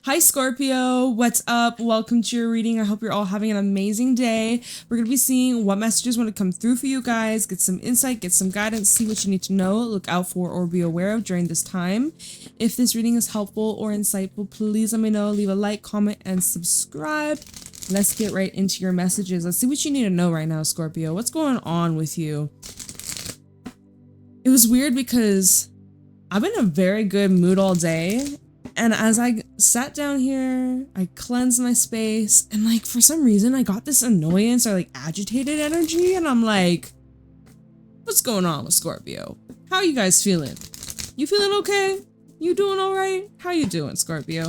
Hi Scorpio, what's up? Welcome to your reading. I hope you're all having an amazing day. We're going to be seeing what messages want to come through for you guys, get some insight, get some guidance, see what you need to know, look out for, or be aware of during this time. If this reading is helpful or insightful, please let me know. Leave a like, comment, and subscribe. Let's get right into your messages. Let's see what you need to know right now, Scorpio. What's going on with you? It was weird because I've been in a very good mood all day. And as I sat down here, I cleansed my space, and like for some reason I got this annoyance or like agitated energy, and I'm like, what's going on with Scorpio? How are you guys feeling? You feeling okay? You doing all right? How you doing, Scorpio?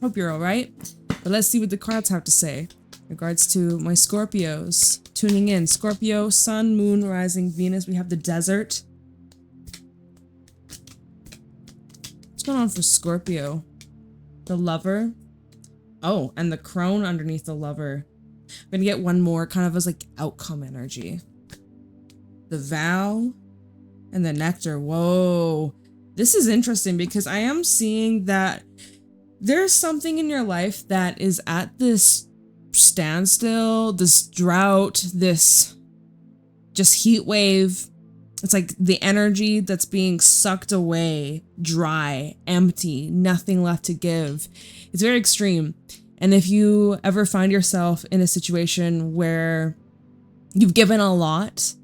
Hope you're all right. But let's see what the cards have to say in regards to my Scorpios tuning in. Scorpio, Sun, Moon, Rising, Venus. We have the desert. What's going on for Scorpio? The Lover. Oh, and the Crone underneath the Lover. I'm gonna get one more kind of as like outcome energy. The Vow and the Nectar. Whoa. This is interesting because I am seeing that there's something in your life that is at this standstill, this drought, this just heat wave. It's like the energy that's being sucked away, dry, empty, nothing left to give. It's very extreme. And if you ever find yourself in a situation where you've given a lot,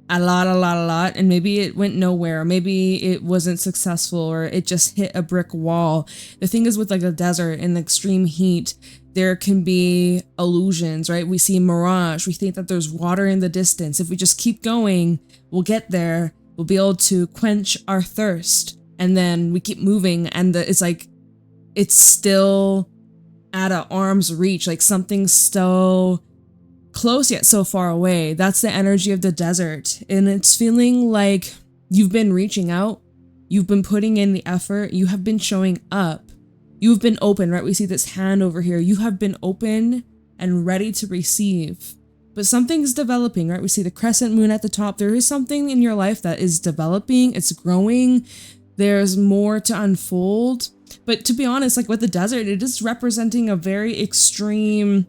and maybe it went nowhere, or maybe it wasn't successful, or it just hit a brick wall. The thing is with like a desert and extreme heat, there can be illusions, right? We see mirage. We think that there's water in the distance. If we just keep going, we'll get there. We'll be able to quench our thirst. And then we keep moving, and it's like, it's still at an arm's reach. Like something's so close yet so far away. That's the energy of the desert. And it's feeling like you've been reaching out. You've been putting in the effort. You have been showing up. You've been open, right? We see this hand over here. You have been open and ready to receive. But something's developing, right? We see the crescent moon at the top. There is something in your life that is developing. It's growing. There's more to unfold. But to be honest, like with the desert, it is representing a very extreme,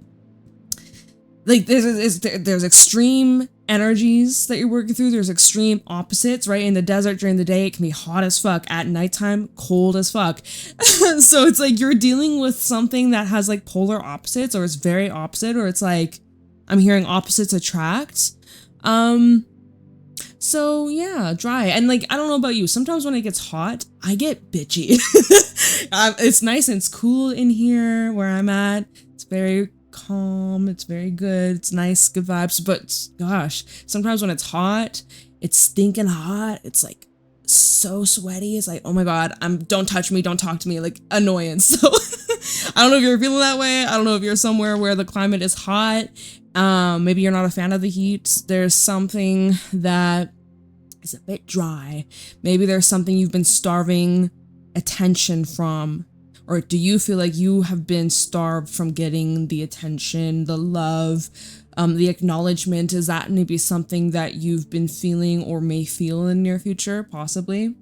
like there's extreme energies that you're working through. There's extreme opposites, right? In the desert during the day, it can be hot as fuck. At nighttime, cold as fuck. So it's like you're dealing with something that has like polar opposites, or it's very opposite, or it's like I'm hearing opposites attract. So yeah, dry. And like, I don't know about you, sometimes when it gets hot, I get bitchy. It's nice and it's cool in here where I'm at. It's very calm, it's very good, it's nice, good vibes. But gosh, sometimes when it's hot, it's stinking hot, it's like so sweaty, it's like, oh my god, don't touch me, don't talk to me, like annoyance. So I don't know if you're feeling that way. I don't know if you're somewhere where the climate is hot. Maybe you're not a fan of the heat. There's something that is a bit dry. Maybe there's something you've been starving attention from. Or do you feel like you have been starved from getting the attention, the love, the acknowledgement? Is that maybe something that you've been feeling or may feel in the near future? Possibly.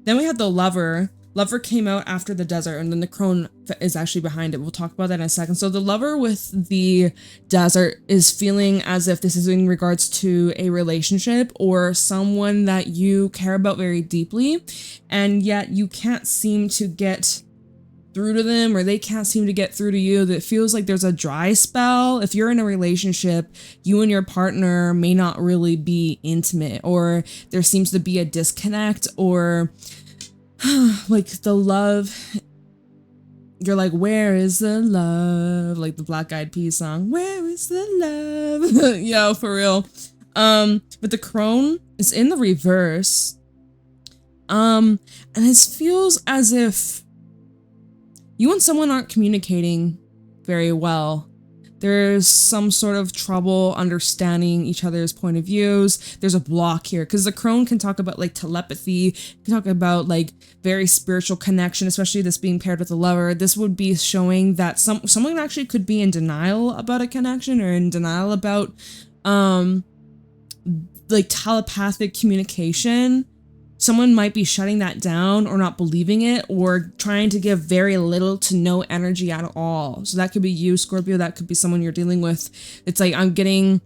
Then we have the Lover. Lover came out after the desert, and then the Crone is actually behind it. We'll talk about that in a second. So the Lover with the desert is feeling as if this is in regards to a relationship or someone that you care about very deeply, and yet you can't seem to get through to them, or they can't seem to get through to you. That feels like there's a dry spell. If you're in a relationship, you and your partner may not really be intimate, or there seems to be a disconnect, or like the love, you're like, where is the love? Like the Black Eyed Peas song, where is the love? Yo, for real. But the Crone is in the reverse. And it feels as if you and someone aren't communicating very well. There's some sort of trouble understanding each other's point of views. There's a block here because the Crone can talk about like telepathy, can talk about like very spiritual connection, especially this being paired with the Lover. This would be showing that someone actually could be in denial about a connection, or in denial about like telepathic communication. someone might be shutting that down or not believing it or trying to give very little to no energy at all. So that could be you, Scorpio. That could be someone you're dealing with. It's like I'm getting,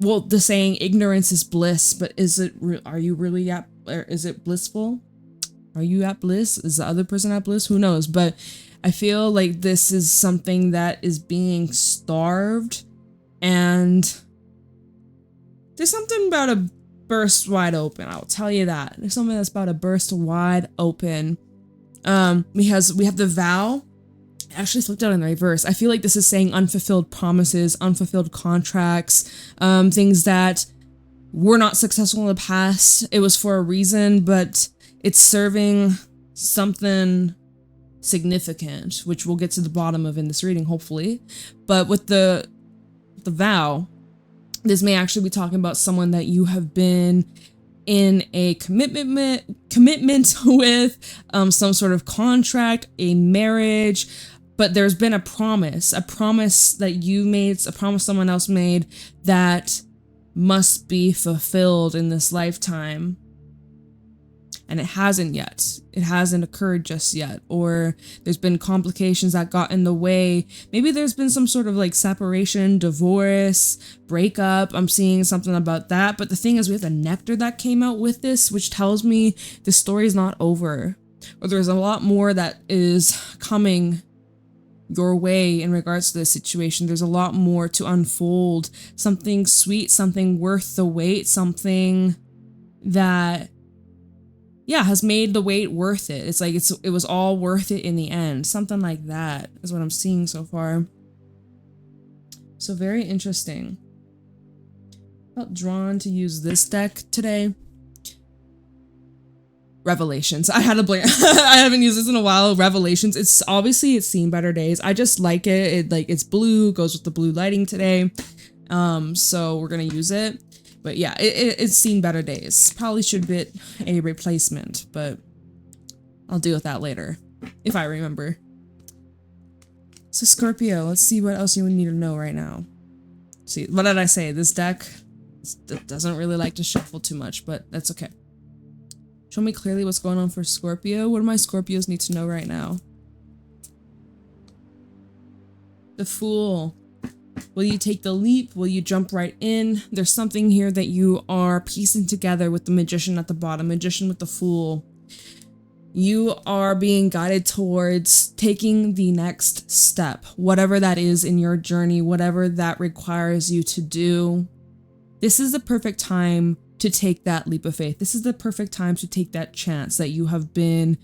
well, the saying ignorance is bliss, but are you really at, or is it blissful? Are you at bliss? Is the other person at bliss? Who knows? But I feel like this is something that is being starved, and there's something about a burst wide open. I'll tell you that. There's something that's about to burst wide open. Because we have the vow. I actually flipped out in the reverse. I feel like this is saying unfulfilled promises, unfulfilled contracts, things that were not successful in the past. It was for a reason, but it's serving something significant, which we'll get to the bottom of in this reading, hopefully. But with the vow, this may actually be talking about someone that you have been in a commitment with, some sort of contract, a marriage, but there's been a promise that you made, a promise someone else made that must be fulfilled in this lifetime. And it hasn't yet. It hasn't occurred just yet. Or there's been complications that got in the way. Maybe there's been some sort of like separation, divorce, breakup. I'm seeing something about that. But the thing is, we have the nectar that came out with this, which tells me the story is not over. Or there's a lot more that is coming your way in regards to this situation. There's a lot more to unfold. Something sweet, something worth the wait, something that has made the wait worth it. It's like it was all worth it in the end. Something like that is what I'm seeing so far. So very interesting. Felt drawn to use this deck today. Revelations. I had a blank. I haven't used this in a while. Revelations. It's seen better days. I just like it. It's blue, goes with the blue lighting today. So we're gonna use it. But yeah, it's seen better days. Probably should get a replacement, but I'll deal with that later, if I remember. So Scorpio, let's see what else you would need to know right now. See, what did I say? This deck doesn't really like to shuffle too much, but that's okay. Show me clearly what's going on for Scorpio. What do my Scorpios need to know right now? The Fool. Will you take the leap? Will you jump right in? There's something here that you are piecing together with the Magician at the bottom, Magician with the Fool. You are being guided towards taking the next step, whatever that is in your journey, whatever that requires you to do. This is the perfect time to take that leap of faith. This is the perfect time to take that chance that you have been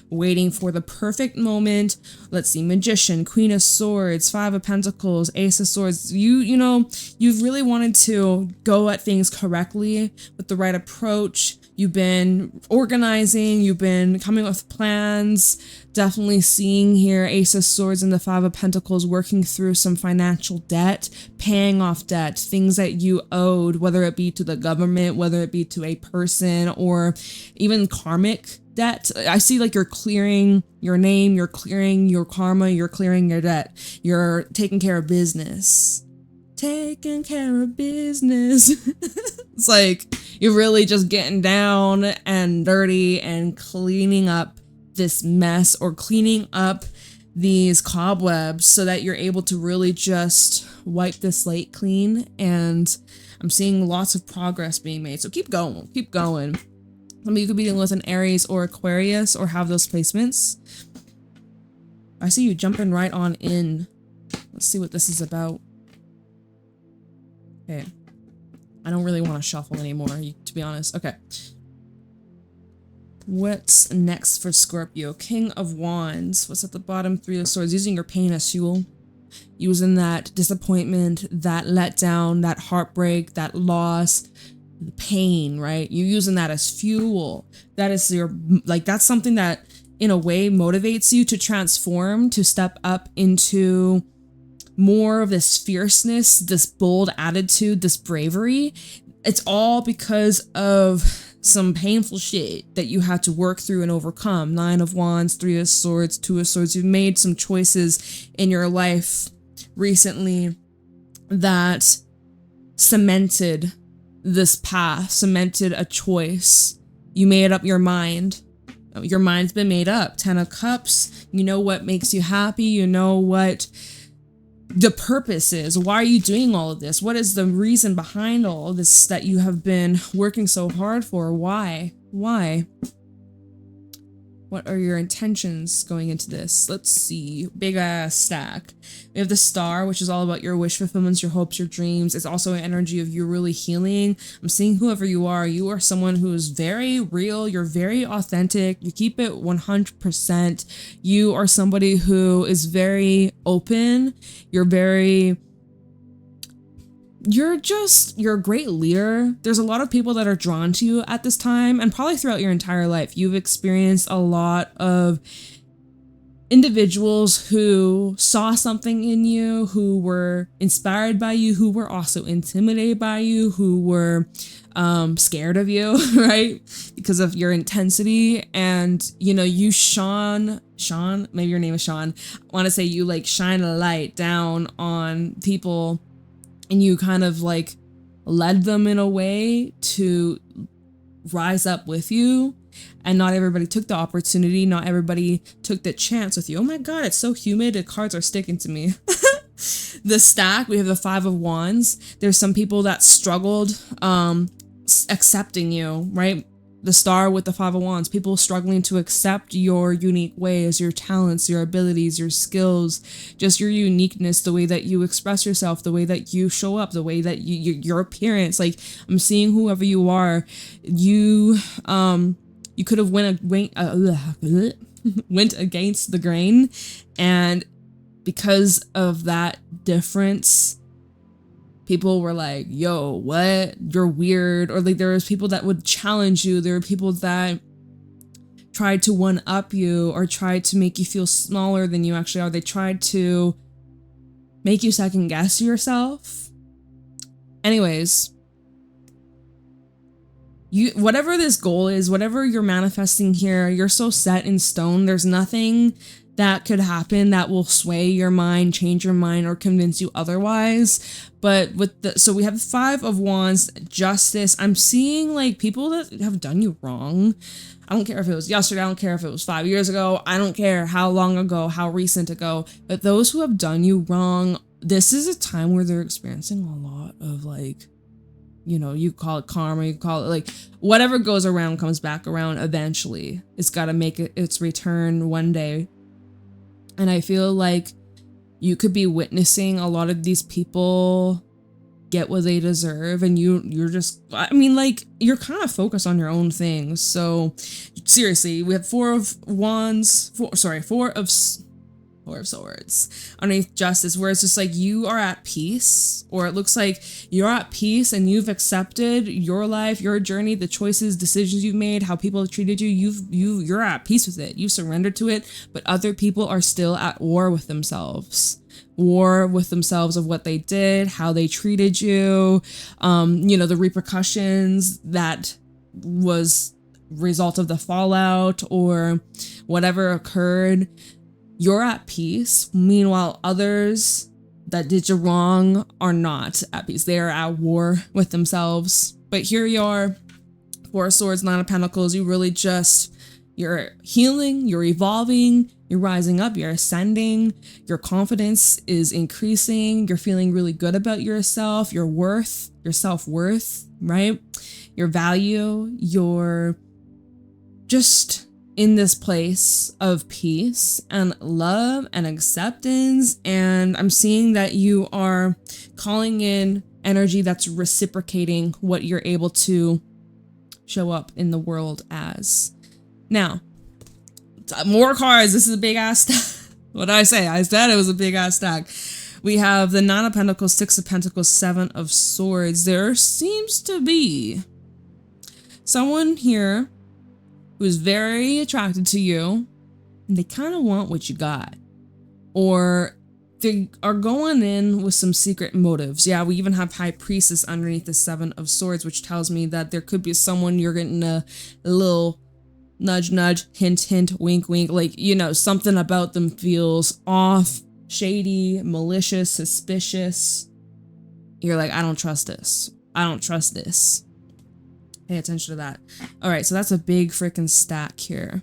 waiting for, the perfect moment. Let's see, Magician, Queen of Swords, Five of Pentacles, Ace of Swords. You've really wanted to go at things correctly with the right approach. You've been organizing, you've been coming up with plans, definitely seeing here Ace of Swords and the Five of Pentacles working through some financial debt, paying off debt, things that you owed, whether it be to the government, whether it be to a person, or even karmic debt. I see like you're clearing your name, you're clearing your karma, you're clearing your debt, you're taking care of business. Taking care of business. It's like you're really just getting down and dirty and cleaning up this mess, or cleaning up these cobwebs so that you're able to really just wipe the slate clean. And I'm seeing lots of progress being made. So keep going, keep going. Some of you could be dealing with an Aries or Aquarius or have those placements. I see you jumping right on in. Let's see what this is about. Okay. I don't really want to shuffle anymore, to be honest. Okay. What's next for Scorpio? King of Wands. What's at the bottom? Three of Swords. Using your pain as fuel. Using that disappointment, that letdown, that heartbreak, that loss, the pain, right? You're using that as fuel. That is your, like, that's something that in a way motivates you to transform, to step up into more of this fierceness, this bold attitude, this bravery. It's all because of some painful shit that you had to work through and overcome. Nine of Wands, Three of Swords, Two of Swords. You've made some choices in your life recently that cemented this path, cemented a choice. You made up your mind. Your mind's been made up. 10 of Cups. You know what makes you happy. You know what the purpose is. Why are you doing all of this? What is the reason behind all of this that you have been working so hard for? Why? What are your intentions going into this? Let's see. Big ass stack. We have the Star, which is all about your wish fulfillments, your hopes, your dreams. It's also an energy of you really healing. I'm seeing whoever you are someone who is very real. You're very authentic. You keep it 100%. You are somebody who is very open. You're a great leader. There's a lot of people that are drawn to you at this time, and probably throughout your entire life. You've experienced a lot of individuals who saw something in you, who were inspired by you, who were also intimidated by you, who were scared of you, right? Because of your intensity. And, you know, you Sean, maybe your name is Sean. I want to say you like shine a light down on people, and you kind of like led them in a way to rise up with you. And not everybody took the opportunity. Not everybody took the chance with you. Oh my God, it's so humid. The cards are sticking to me. The stack, we have the 5 of Wands. There's some people that struggled accepting you, right? The Star with the 5 of Wands, people struggling to accept your unique ways, your talents, your abilities, your skills, just your uniqueness, the way that you express yourself, the way that you show up, the way that your appearance. Like, I'm seeing whoever you are, you could have went against the grain, and because of that difference, people were like, yo, what? You're weird. Or like there was people that would challenge you. There were people that tried to one-up you or tried to make you feel smaller than you actually are. They tried to make you second guess yourself. Anyways, whatever this goal is, whatever you're manifesting here, you're so set in stone. There's nothing that could happen that will sway your mind, change your mind, or convince you otherwise. But so we have the 5 of Wands, Justice. I'm seeing like people that have done you wrong. I don't care if it was yesterday. I don't care if it was 5 years ago. I don't care how long ago, how recent ago. But those who have done you wrong, this is a time where they're experiencing a lot of like, you know, you call it karma, you call it like whatever goes around comes back around eventually. It's got to make its return one day. And I feel like you could be witnessing a lot of these people get what they deserve, and you're just, I mean, like, you're kind of focused on your own things. So seriously, we have 4 of Swords underneath Justice, where it's just like you are at peace, or it looks like you're at peace and you've accepted your life, your journey, the choices, decisions you've made, how people have treated you. You're at peace with it. You surrendered to it, but other people are still at war with themselves. Of what they did, how they treated you, the repercussions that was result of the fallout or whatever occurred. You're at peace. Meanwhile, others that did you wrong are not at peace. They are at war with themselves. But here you are, 4 of Swords, 9 of Pentacles. You really you're healing, you're evolving, you're rising up, you're ascending. Your confidence is increasing. You're feeling really good about yourself, your worth, your self-worth, right? Your value, you're just in this place of peace and love and acceptance. And I'm seeing that you are calling in energy that's reciprocating what you're able to show up in the world as. Now, more cards. This is a big ass stack. What did I say? I said it was a big ass stack. We have the 9 of Pentacles, 6 of Pentacles, 7 of Swords. There seems to be someone here who's very attracted to you, and they kind of want what you got. Or they are going in with some secret motives. Yeah, we even have High Priestess underneath the 7 of Swords, which tells me that there could be someone you're getting a little nudge, nudge, hint, hint, wink, wink. Like, something about them feels off, shady, malicious, suspicious. You're like, I don't trust this. I don't trust this. Pay attention to that. All right, so that's a big freaking stack here.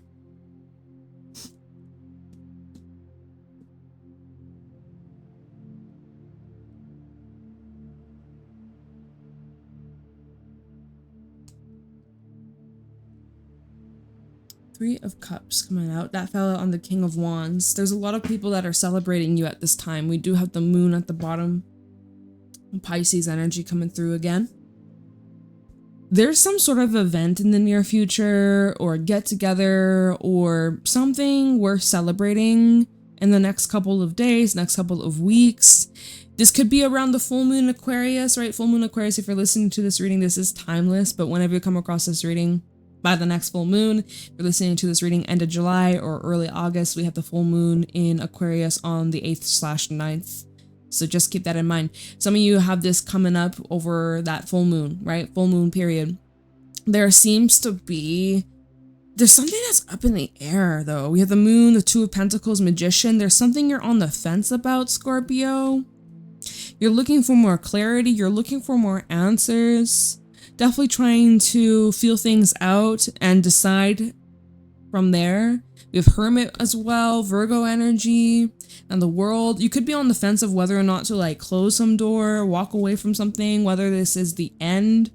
Three of Cups coming out. That fell out on the King of Wands. There's a lot of people that are celebrating you at this time. We do have the moon at the bottom. Pisces energy coming through again. There's some sort of event in the near future or get together or something worth celebrating in the next couple of days, next couple of weeks. This could be around the full moon Aquarius, right? Full moon Aquarius, if you're listening to this reading, this is timeless, but whenever you come across this reading, by the next full moon, if you're listening to this reading end of July or early August, we have the full moon in Aquarius on the 8th/9th. So just keep that in mind. Some of you have this coming up over that full moon, right? Full moon period. There seems to be, there's something that's up in the air though. We have the moon, the Two of Pentacles, Magician. There's something you're on the fence about, Scorpio. You're looking for more clarity. You're looking for more answers. Definitely trying to feel things out and decide from there. We have Hermit as well, Virgo energy, and the World. You could be on the fence of whether or not to like close some door, walk away from something, whether this is the end,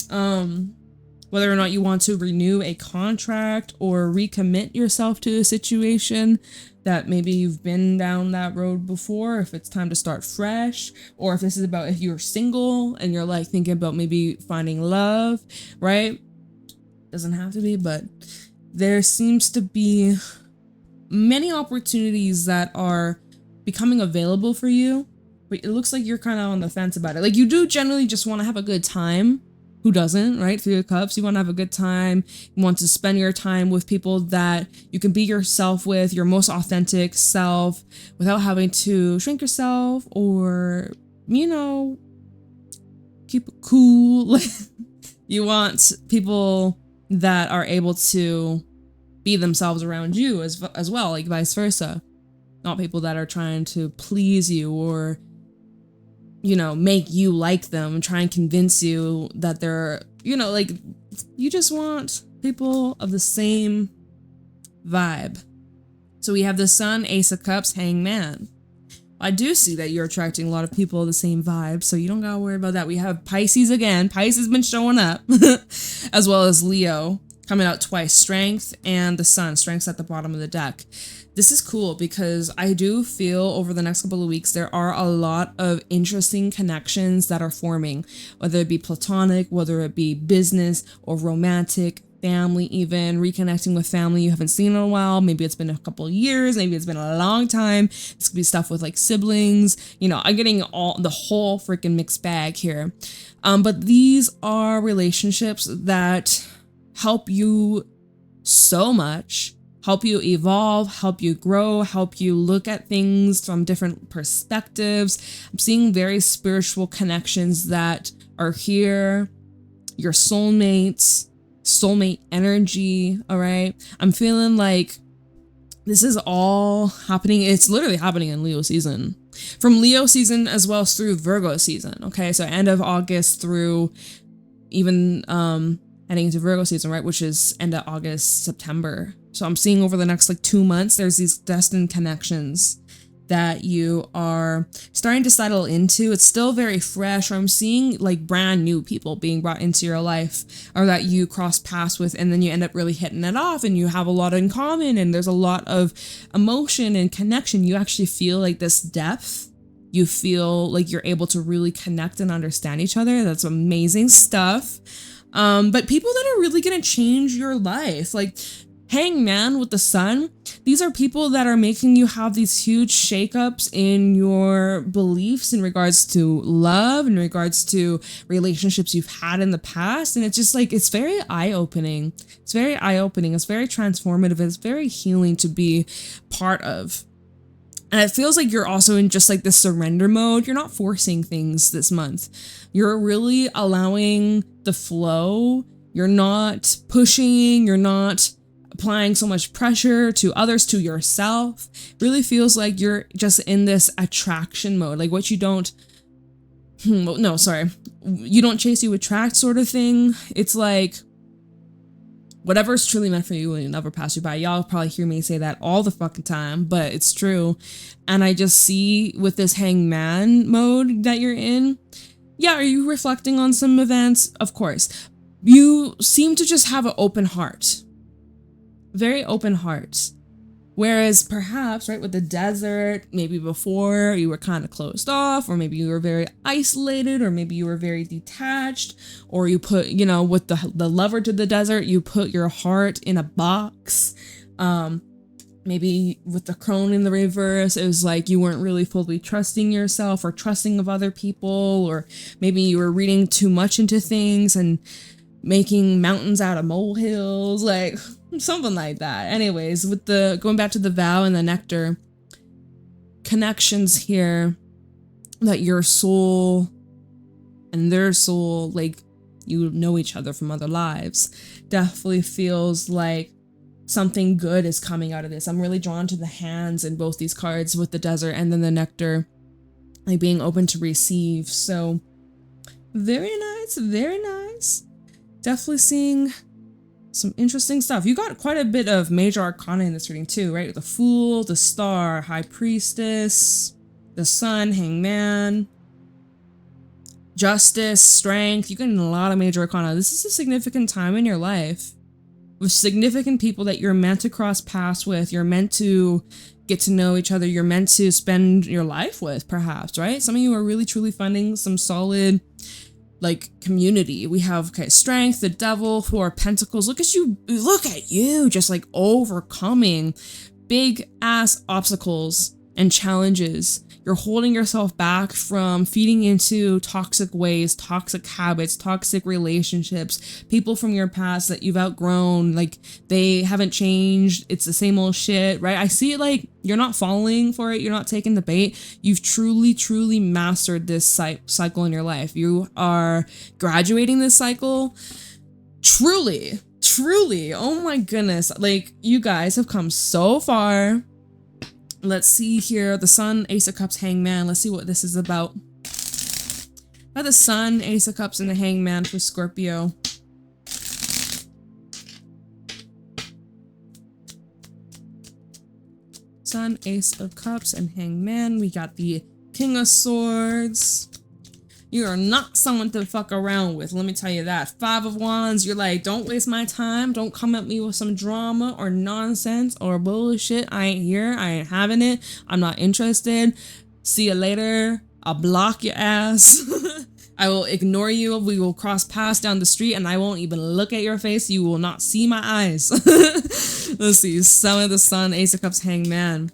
whether or not you want to renew a contract or recommit yourself to a situation that maybe you've been down that road before, if it's time to start fresh, or if this is about if you're single and you're like thinking about maybe finding love, right? Doesn't have to be, but there seems to be many opportunities that are becoming available for you, but it looks like you're kind of on the fence about it. Like you do generally just want to have a good time. Who doesn't, right? Three of Cups, you want to have a good time. You want to spend your time with people that you can be yourself with, your most authentic self, without having to shrink yourself or, you know, keep it cool. You want people that are able to be themselves around you as well, like vice versa. Not people that are trying to please you or, you know, make you like them and try and convince you that they're, you know, like, you just want people of the same vibe. So we have the Sun, Ace of Cups, Hangman. I do see that you're attracting a lot of people of the same vibe, so you don't gotta worry about that. We have Pisces again. Pisces has been showing up, as well as Leo coming out twice. Strength and the Sun. Strength's at the bottom of the deck. This is cool because I do feel over the next couple of weeks, there are a lot of interesting connections that are forming, whether it be platonic, whether it be business or romantic, family even, reconnecting with family you haven't seen in a while. Maybe it's been a couple of years, maybe it's been a long time. This could be stuff with like siblings, you know, I'm getting the whole freaking mixed bag here. But these are relationships that help you so much, help you evolve, help you grow, help you look at things from different perspectives. I'm seeing very spiritual connections that are here, your soulmates, soulmate energy, all right? I'm feeling like this is all happening. It's literally happening in Leo season. From Leo season as well as through Virgo season, okay? So end of August through even heading into Virgo season, right? Which is end of August, September. So I'm seeing over the next like 2 months, there's these destined connections that you are starting to settle into. It's still very fresh, or I'm seeing like brand new people being brought into your life or that you cross paths with, and then you end up really hitting it off and you have a lot in common and there's a lot of emotion and connection. You actually feel like this depth. You feel like you're able to really connect and understand each other. That's amazing stuff. But people that are really going to change your life, like Hangman with the Sun, these are people that are making you have these huge shakeups in your beliefs in regards to love, in regards to relationships you've had in the past. And it's just like, it's very eye-opening. It's very eye-opening. It's very transformative. It's very healing to be part of. And it feels like you're also in just like this surrender mode. You're not forcing things this month. You're really allowing the flow. You're not pushing. You're not applying so much pressure to others, to yourself. Really feels like you're just in this attraction mode. Like what you don't, no, sorry. You don't chase, you attract sort of thing. It's like whatever's truly meant for you will never pass you by. Y'all probably hear me say that all the fucking time, but it's true. And I just see with this hangman mode that you're in, yeah, are you reflecting on some events? Of course. You seem to just have an open heart. Very open heart. Whereas perhaps, right, with the desert, maybe before you were kind of closed off, or maybe you were very isolated, or maybe you were very detached, or you put, you know, with the lover to the desert, you put your heart in a box. Maybe with the crone in the reverse, it was like you weren't really fully trusting yourself or trusting of other people, or maybe you were reading too much into things and making mountains out of molehills, like something like that. Anyways, with the going back to the vow and the nectar, connections here that your soul and their soul, like you know each other from other lives, definitely feels like something good is coming out of this. I'm really drawn to the hands in both these cards with the desert and then the nectar, like being open to receive. So very nice, very nice. Definitely seeing some interesting stuff. You got quite a bit of major arcana in this reading too, right? The Fool, the Star, High Priestess, the Sun, Hangman, Justice, Strength. You're getting a lot of major arcana. This is a significant time in your life with significant people that you're meant to cross paths with. You're meant to get to know each other. You're meant to spend your life with, perhaps, right? Some of you are really truly finding some solid like community. We have, okay, Strength, the Devil, 4 of Pentacles. Look at you just like overcoming big ass obstacles and challenges. You're holding yourself back from feeding into toxic ways, toxic habits, toxic relationships, people from your past that you've outgrown, like they haven't changed. It's the same old shit, right? I see it like you're not falling for it. You're not taking the bait. You've truly, truly mastered this cycle in your life. You are graduating this cycle. Truly, truly. Oh my goodness. Like you guys have come so far. Let's see here, the Sun, Ace of Cups, Hangman. Let's see what this is about. The Sun, Ace of Cups, and the Hangman for Scorpio. Sun, Ace of Cups, and Hangman. We got the King of Swords. You are not someone to fuck around with, let me tell you that. 5 of Wands, you're like, don't waste my time. Don't come at me with some drama or nonsense or bullshit. I ain't here. I ain't having it. I'm not interested. See you later. I'll block your ass. I will ignore you. We will cross paths down the street and I won't even look at your face. You will not see my eyes. Let's see. Sun of the Sun, Ace of Cups, Hangman.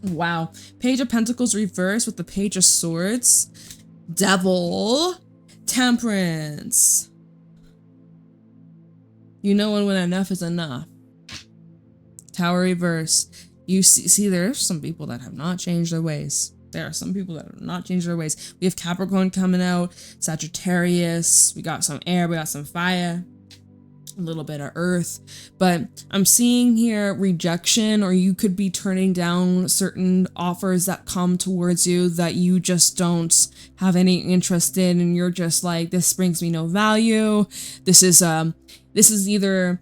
Wow. Page of Pentacles reversed with the Page of Swords. Devil, Temperance. You know when enough is enough. Tower reverse. You see there's some people that have not changed their ways. There are some people that have not changed their ways. We have Capricorn coming out, Sagittarius, we got some air, we got some fire, a little bit of earth, but I'm seeing here rejection, or you could be turning down certain offers that come towards you that you just don't have any interest in, and you're just like, this brings me no value. This is either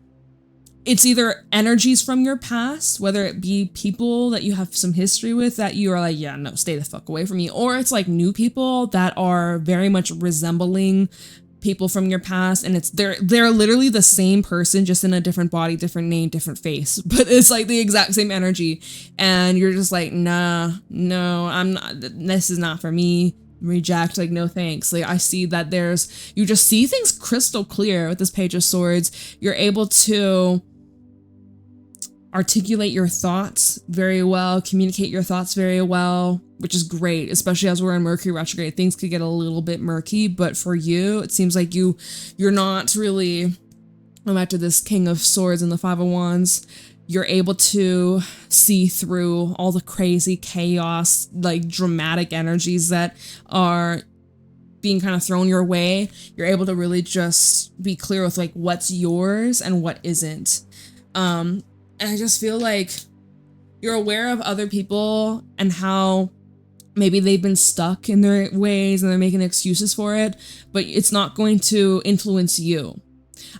energies from your past, whether it be people that you have some history with that you are like, yeah, no, stay the fuck away from me, or it's like new people that are very much resembling people from your past, and they're literally the same person, just in a different body, different name, different face, but it's like the exact same energy, and you're just like, nah, no, I'm not, this is not for me. Reject, like, no thanks. Like, I see that you just see things crystal clear with this Page of Swords. You're able to articulate your thoughts very well, communicate your thoughts very well, which is great, especially as we're in Mercury retrograde. Things could get a little bit murky, but for you, it seems like you're not really, back to this King of Swords and the 5 of Wands, you're able to see through all the crazy chaos, like dramatic energies that are being kind of thrown your way. You're able to really just be clear with like what's yours and what isn't. And I just feel like you're aware of other people and how Maybe they've been stuck in their ways and they're making excuses for it, but it's not going to influence you.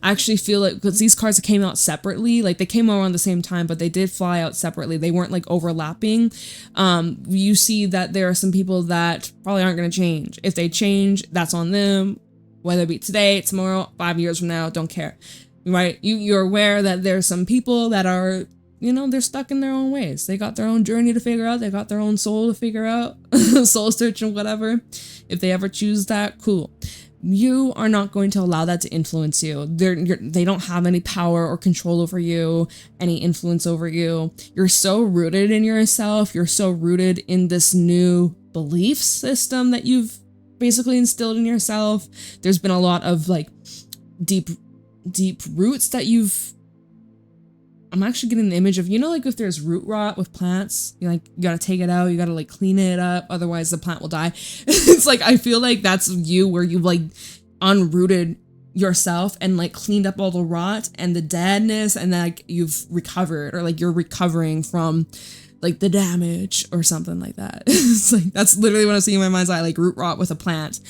I actually feel like, because these cards came out separately, like they came out around the same time, but they did fly out separately. They weren't like overlapping. You see that there are some people that probably aren't going to change. If they change, that's on them, whether it be today, tomorrow, 5 years from now, don't care, right? You're aware that there's some people that are, you know, they're stuck in their own ways. They got their own journey to figure out. They got their own soul to figure out, soul search and whatever. If they ever choose that, cool. You are not going to allow that to influence you. They don't have any power or control over you, any influence over you. You're so rooted in yourself. You're so rooted in this new belief system that you've basically instilled in yourself. There's been a lot of like deep roots that I'm actually getting the image of, you know, like if there's root rot with plants, you gotta take it out, you gotta like clean it up, otherwise the plant will die. It's like, I feel like that's you, where you've like unrooted yourself and like cleaned up all the rot and the deadness, and then like you've recovered, or like you're recovering from like the damage or something like that. It's like, that's literally what I'm seeing in my mind's eye, like root rot with a plant.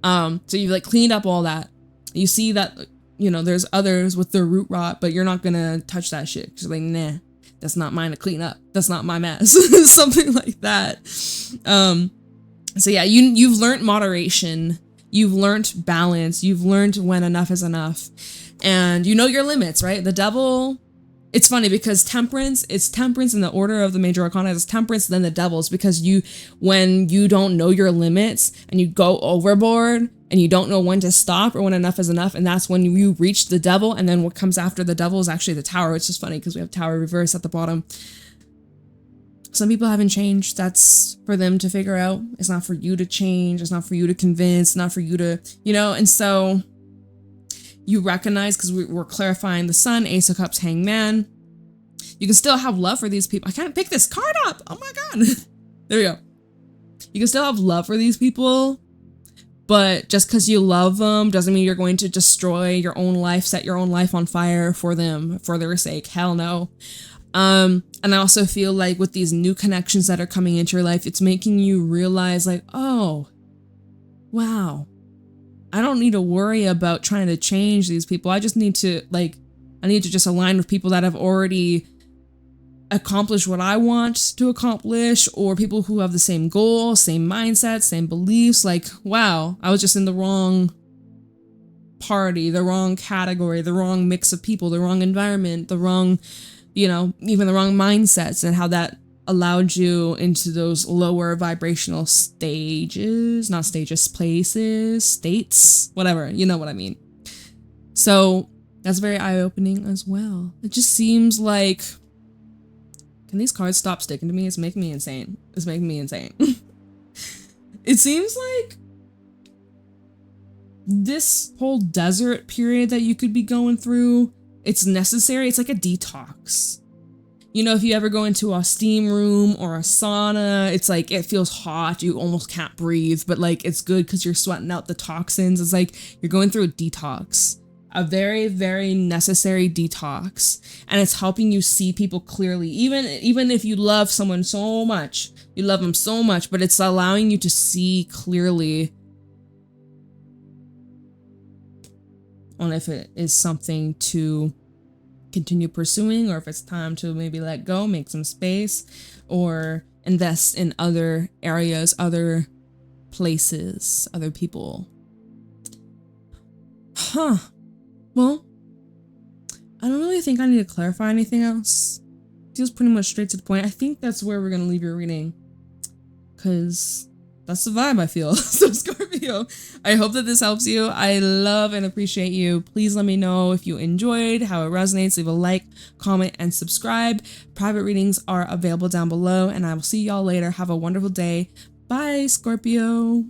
So you've like cleaned up all that. You see that, you know, there's others with their root rot, but you're not gonna touch that shit. Because you're like, nah, that's not mine to clean up. That's not my mess. Something like that. So yeah, you've learned moderation. You've learned balance. You've learned when enough is enough. And you know your limits, right? The devil, it's funny because it's temperance in the order of the major arcana. It's temperance, then the devils, because when you don't know your limits and you go overboard, and you don't know when to stop or when enough is enough, and that's when you reach the devil, and then what comes after the devil is actually the tower. It's just funny because we have tower reverse at the bottom. Some people haven't changed. That's for them to figure out. It's not for you to change. It's not for you to convince. It's not for you to, you know, and so you recognize, because we're clarifying the sun, Ace of Cups, Hangman. You can still have love for these people. I can't pick this card up. Oh my God. There we go. You can still have love for these people, but just because you love them doesn't mean you're going to destroy your own life, set your own life on fire for them, for their sake. Hell no. And I also feel like with these new connections that are coming into your life, it's making you realize like, oh, wow, I don't need to worry about trying to change these people. I just need to just align with people that have already accomplish what I want to accomplish, or people who have the same goal, same mindset, same beliefs. Like, wow, I was just in the wrong party, the wrong category, the wrong mix of people, the wrong environment, the wrong, you know, even the wrong mindsets, and how that allowed you into those lower vibrational stages, not stages, places, states, whatever, you know what I mean. So that's very eye-opening as well. It just seems like, can these cards stop sticking to me? It's making me insane. It's making me insane. It seems like this whole desert period that you could be going through, it's necessary. It's like a detox. You know, if you ever go into a steam room or a sauna, it's like, it feels hot. You almost can't breathe, but like, it's good because you're sweating out the toxins. It's like you're going through a detox. A very, very necessary detox, and it's helping you see people clearly. Even if you love someone so much, you love them so much, but it's allowing you to see clearly on if it is something to continue pursuing, or if it's time to maybe let go, make some space, or invest in other areas, other places, other people. Huh. Well, I don't really think I need to clarify anything else. It feels pretty much straight to the point. I think that's where we're going to leave your reading, because that's the vibe I feel. So Scorpio, I hope that this helps you. I love and appreciate you. Please let me know if you enjoyed, how it resonates. Leave a like, comment, and subscribe. Private readings are available down below, and I will see y'all later. Have a wonderful day. Bye, Scorpio.